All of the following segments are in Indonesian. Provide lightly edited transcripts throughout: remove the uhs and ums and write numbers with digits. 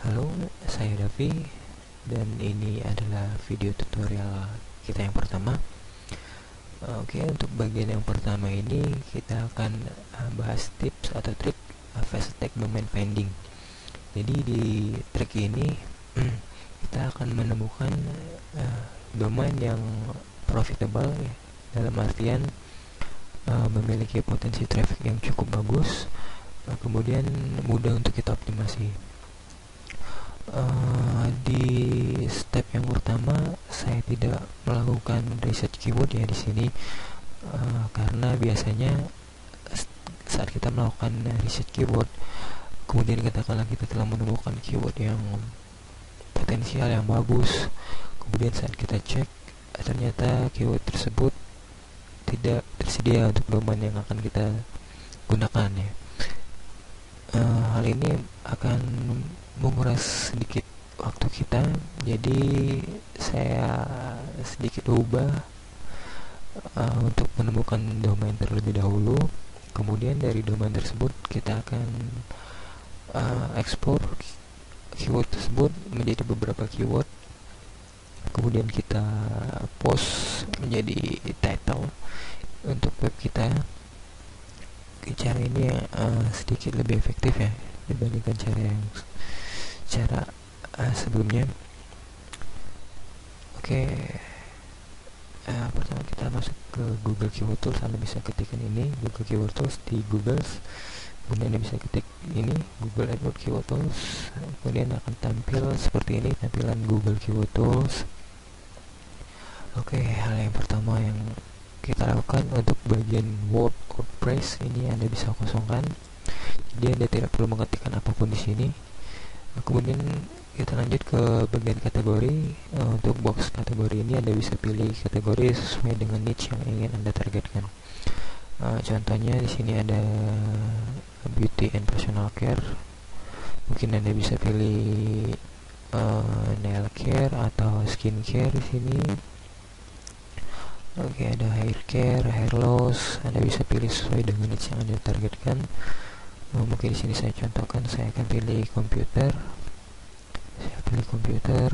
Halo, saya Davi dan ini adalah video tutorial kita yang pertama. Oke, untuk bagian yang pertama ini kita akan bahas tips atau trik fast attack domain finding. Jadi di trik ini kita akan menemukan domain yang profitable ya, dalam artian memiliki potensi traffic yang cukup bagus, kemudian mudah untuk kita optimasi. Di step yang pertama saya tidak melakukan research keyword ya di sini, karena biasanya saat kita melakukan research keyword, kemudian katakanlah kita telah menemukan keyword yang potensial yang bagus, kemudian saat kita cek ternyata keyword tersebut tidak tersedia untuk domain yang akan kita gunakan ya. Hal ini akan menguras sedikit waktu kita, jadi saya sedikit ubah untuk menemukan domain terlebih dahulu. Kemudian dari domain tersebut kita akan ekspor keyword tersebut menjadi beberapa keyword, kemudian kita post menjadi title untuk web kita. Cara ini sedikit lebih efektif ya dibandingkan cara sebelumnya. Oke, pertama kita masuk ke Google Keyword Tools. Anda bisa ketikkan ini Google Keyword Tools di Google, kemudian Anda bisa ketik ini Google AdWords Keyword Tools, kemudian akan tampil seperti ini tampilan Google Keyword Tools. Oke, hal yang pertama yang kita lakukan untuk bagian WordPress ini Anda bisa kosongkan, jadi Anda tidak perlu mengetikkan apapun di sini. Kemudian kita lanjut ke bagian kategori. Untuk box kategori ini Anda bisa pilih kategori sesuai dengan niche yang ingin Anda targetkan. Contohnya di sini ada beauty and personal care, mungkin Anda bisa pilih nail care atau skin care di sini. Oke, ada hair care, hair loss. Anda bisa pilih sesuai dengan niche yang Anda targetkan. Mungkin di sini saya contohkan, saya akan pilih komputer. Saya pilih komputer.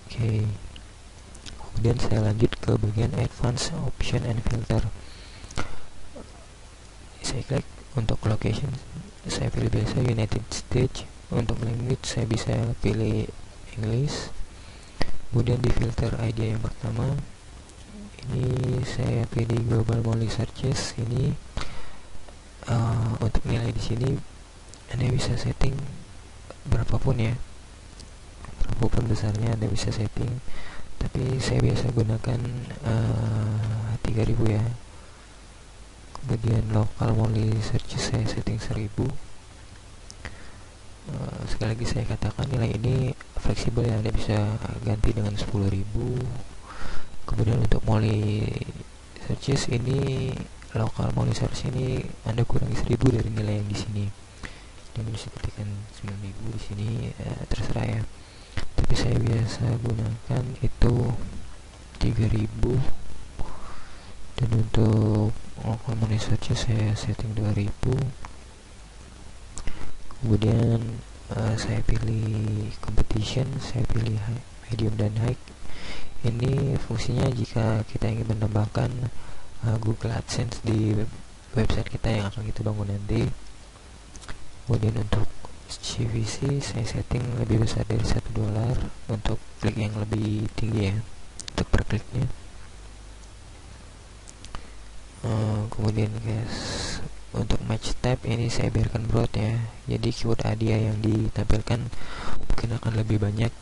Oke. Kemudian saya lanjut ke bagian advanced option and filter. Saya klik untuk location. Saya pilih biasa United States. Untuk language saya bisa pilih English. Kemudian di filter idea yang pertama, ini saya pilih global monthly searches. Ini untuk nilai di sini Anda bisa setting berapapun ya, berapapun besarnya Anda bisa setting, tapi saya biasa gunakan 3000 ya. Kemudian local monthly searches saya setting 1000. Sekali lagi saya katakan nilai ini fleksibel ya, Anda bisa ganti dengan 10.000. Kemudian untuk monthly searches ini, local monthly search ini Anda kurangi 1000 dari nilai yang di sini. Anda bisa ketikkan 9000 di sini, terserah ya. Tapi saya biasa gunakan itu 3000. Dan untuk local monthly search saya setting 2000. Kemudian saya pilih competition, saya pilih medium dan high. Ini fungsinya jika kita ingin menambahkan Google AdSense di website kita yang akan kita bangun nanti. Kemudian untuk CPC saya setting lebih besar dari $1 untuk klik yang lebih tinggi ya, untuk per kliknya. Kemudian guys, untuk match type ini saya biarkan broad ya, jadi keyword idea yang ditampilkan mungkin akan lebih banyak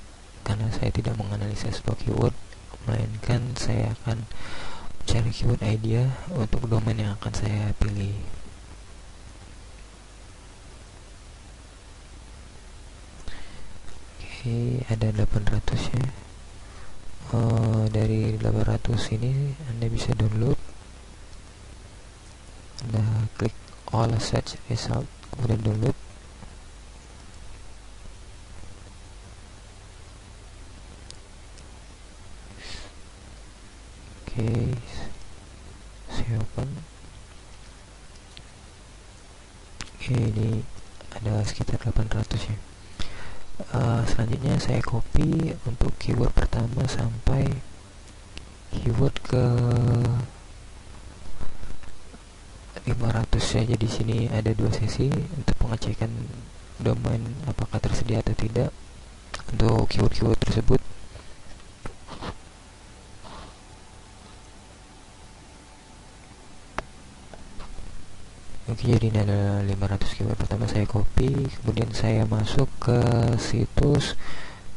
karena saya tidak menganalisa sebuah keyword, melainkan saya akan cari keyword idea untuk domain yang akan saya pilih. Oke, ada 800 ya. Dari 800 ini Anda bisa download. Anda klik all search result, kemudian download. Oke, saya open. Oke, ini ada sekitar 800 ya. Selanjutnya saya copy untuk keyword pertama sampai keyword ke 500 ya. Jadi sini ada 2 sesi untuk pengecekan domain apakah tersedia atau tidak untuk keyword-keyword tersebut. Oke, jadi ini adalah 500 keyword pertama saya copy, kemudian saya masuk ke situs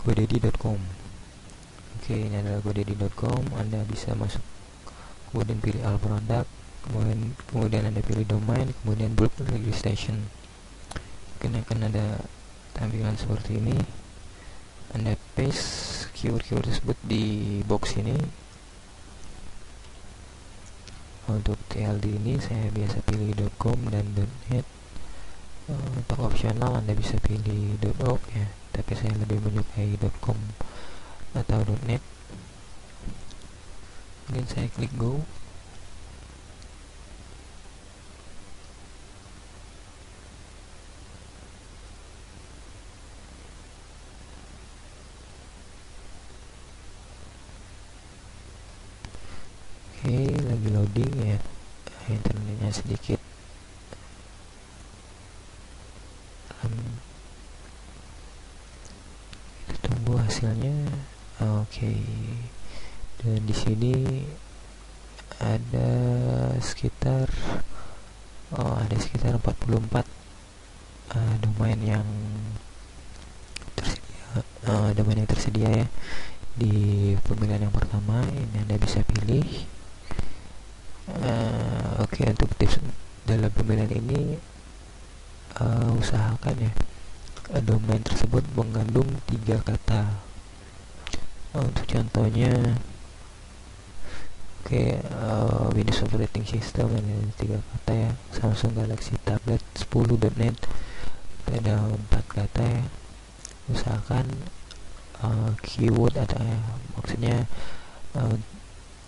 godaddy.com. Oke, ini adalah godaddy.com. Anda bisa masuk, kemudian pilih all product, kemudian Anda pilih domain, kemudian bulk registration. Mungkin akan ada tampilan seperti ini. Anda paste keyword-keyword tersebut di box ini. Untuk TLD ini saya biasa pilih .com dan .net. Untuk opsional Anda bisa pilih .org ya, tapi saya lebih menyukai .com atau .net. Kemudian saya klik go. Oke, lagi loading ya, internetnya sedikit. Kita tunggu hasilnya. Oke, dan di sini ada sekitar 44 domain yang tersedia, ya. Di pemilihan yang pertama ini Anda bisa pilih. Oke, untuk tips dalam pemilihan ini, usahakan ya domain tersebut mengandung 3 kata. Untuk contohnya, Windows Operating System ada 3 kata ya. Samsung Galaxy Tablet 10.net ada 4 kata ya. Usahakan keyword atau maksudnya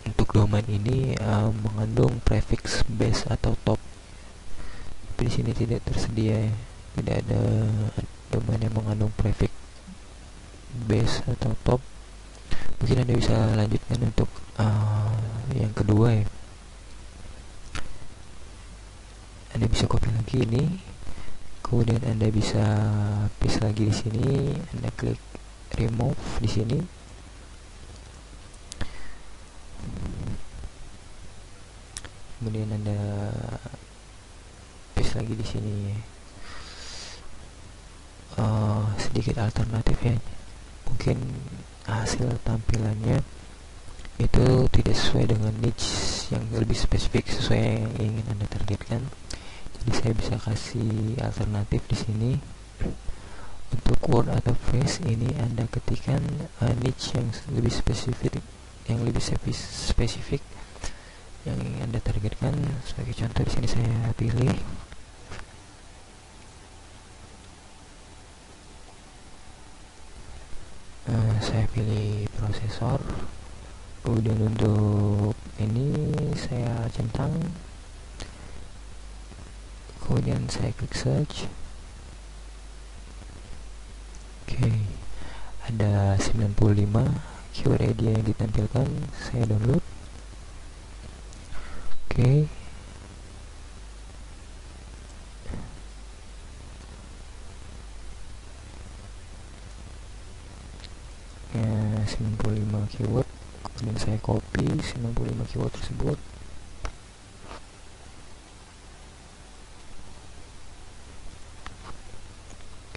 untuk domain ini mengandung prefix base atau top. Tapi di sini tidak tersedia ya. Tidak ada domain yang mengandung prefix base atau top. Mungkin Anda bisa lanjutkan untuk yang kedua ya. Anda bisa copy lagi ini, kemudian Anda bisa paste lagi di sini. Anda klik remove di sini. Kemudian Anda paste lagi di sini. Sedikit alternatif ya. Mungkin hasil tampilannya itu tidak sesuai dengan niche yang lebih spesifik sesuai yang ingin Anda targetkan. Jadi saya bisa kasih alternatif di sini. Untuk word atau phrase ini Anda ketikkan niche yang lebih spesifik, yang Anda targetkan. Sebagai contoh di sini saya pilih prosesor. Kemudian untuk ini saya centang, kemudian saya klik search. Oke, ada 95 keyword idea yang ditampilkan. Saya download. Oke, ya, 95 keyword. Kemudian saya copy 95 keyword tersebut.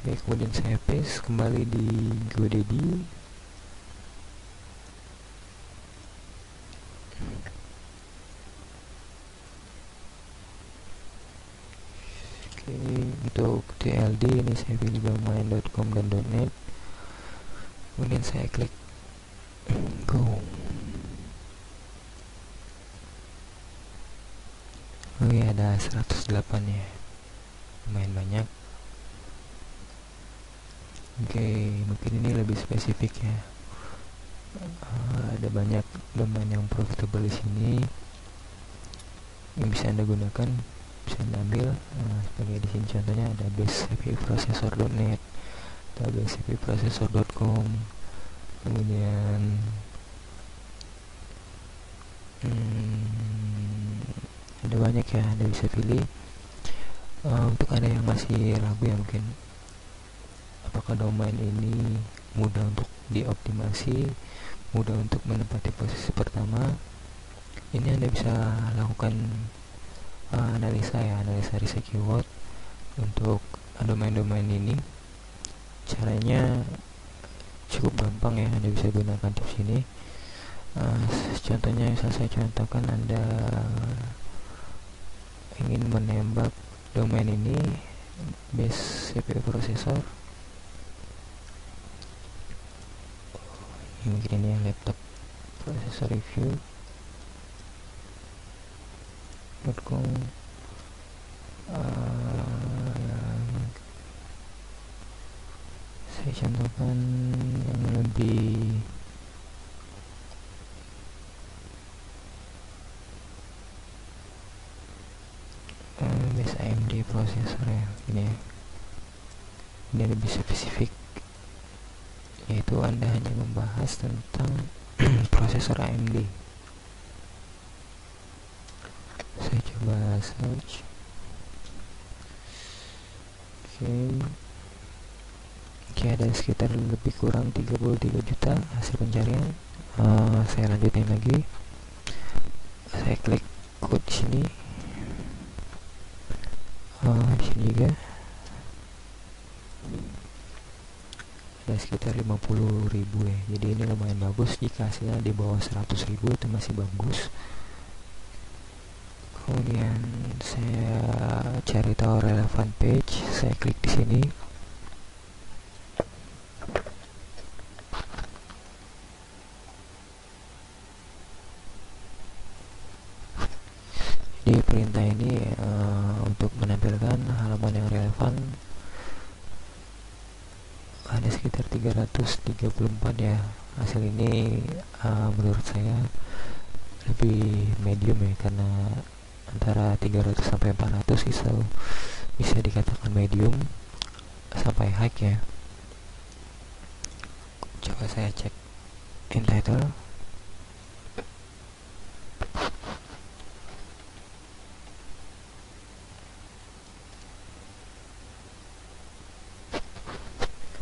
Oke, kemudian saya paste kembali di Godaddy. Oke, untuk TLD ini saya pilih domain.com dan .net. Kemudian saya klik go. Oke, ada 108 ya, lumayan banyak. Oke, mungkin ini lebih spesifik ya. Ada banyak domain yang profitable di sini yang bisa Anda gunakan, bisa Anda ambil. Sebagai di sini contohnya ada base processor.net, bcpprocessor.com, kemudian ada banyak ya, Anda bisa pilih. Untuk Anda yang masih ragu ya, mungkin apakah domain ini mudah untuk dioptimasi, mudah untuk menempati posisi pertama, ini Anda bisa lakukan analisa riset keyword untuk domain-domain ini. Caranya cukup gampang ya, Anda bisa gunakan tips ini. Contohnya, misal saya contohkan, Anda ingin menembak domain ini, base CPU processor, ini mungkin ini laptop processor review.com. Saya contohkan yang lebih base AMD processor ya, ini lebih spesifik, yaitu Anda hanya membahas tentang prosesor AMD. Saya coba search. Oke, ada sekitar lebih kurang 33 juta hasil pencarian. Saya lanjutin lagi, saya klik code sini. Di sini juga ada sekitar 50.000 ya, jadi ini lumayan bagus. Jika hasilnya di bawah 100.000 itu masih bagus. Kemudian saya cari tahu relevant page, saya klik di sini. Di perintah ini untuk menampilkan halaman yang relevan ada sekitar 334 ya. Hasil ini menurut saya lebih medium ya, karena antara 300 sampai 400 itu bisa dikatakan medium sampai high ya. Coba saya cek in title.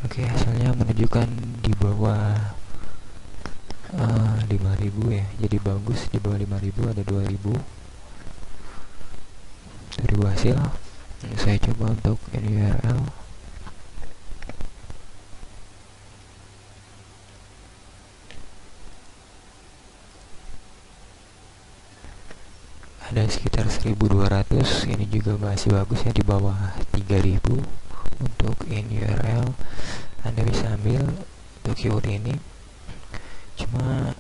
Oke, hasilnya menunjukkan di bawah 5.000 ya, jadi bagus. Di bawah 5.000 ada 2.000 hasil. Saya coba untuk URL. Ada sekitar 1.200, ini juga masih bagus ya, di bawah 3.000 untuk in URL. Anda bisa ambil untuk keyword ini, cuma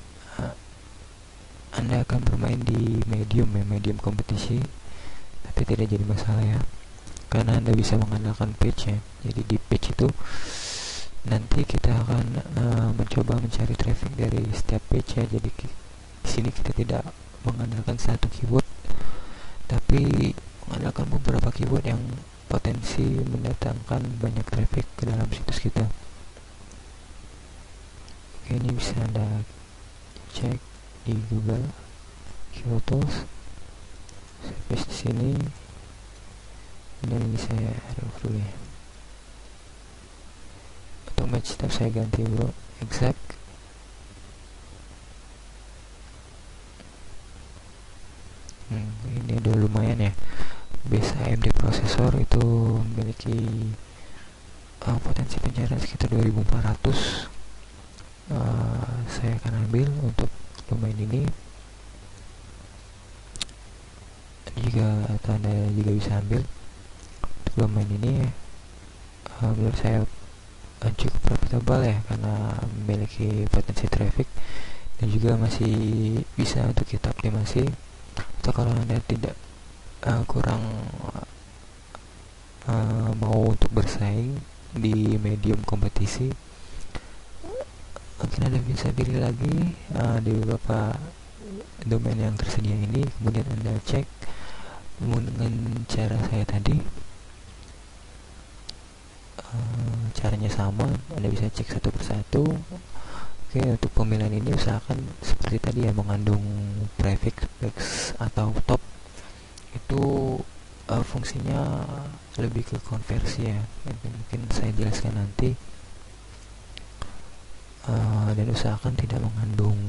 Anda akan bermain di medium ya, medium kompetisi, tapi tidak jadi masalah ya, karena Anda bisa mengandalkan page ya. Jadi di page itu nanti kita akan mencoba mencari traffic dari setiap page ya. Jadi di sini kita tidak mengandalkan satu keyword, tapi mengandalkan beberapa keyword yang potensi mendatangkan banyak traffic ke dalam situs kita. Oke, ini bisa Anda cek di Google Keyword Tools. Saya paste di sini, dan ini saya remove dulu ya. Untuk match type saya ganti bro exact. Ini udah lumayan ya. Base AMD processor itu memiliki potensi pencarian sekitar 2.400. Saya akan ambil untuk domain ini. Anda juga bisa ambil untuk domain ini. Menurut saya cukup profitable ya, karena memiliki potensi traffic dan juga masih bisa untuk kita optimasi. Atau kalau Anda tidak kurang mau untuk bersaing di medium kompetisi, mungkin Anda bisa pilih lagi di beberapa domain yang tersedia ini, kemudian Anda cek dengan cara saya tadi. caranya sama, Anda bisa cek satu persatu. Oke, untuk pemilihan ini usahakan seperti tadi ya, mengandung prefix, backslash atau top. Itu fungsinya lebih ke konversi ya, mungkin saya jelaskan nanti. Dan usahakan tidak mengandung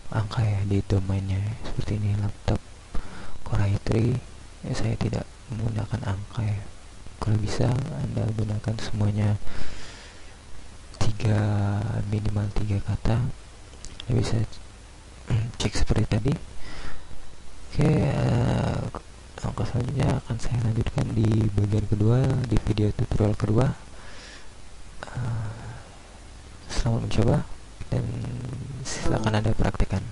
angka ya di domainnya, seperti ini laptop Core i3 ya, saya tidak menggunakan angka ya. Kalau bisa Anda gunakan semuanya minimal 3 kata. Anda bisa cek seperti tadi. Oke, langkah selanjutnya akan saya lanjutkan di bagian kedua, di video tutorial kedua. Selamat mencoba dan silakan Anda praktekkan.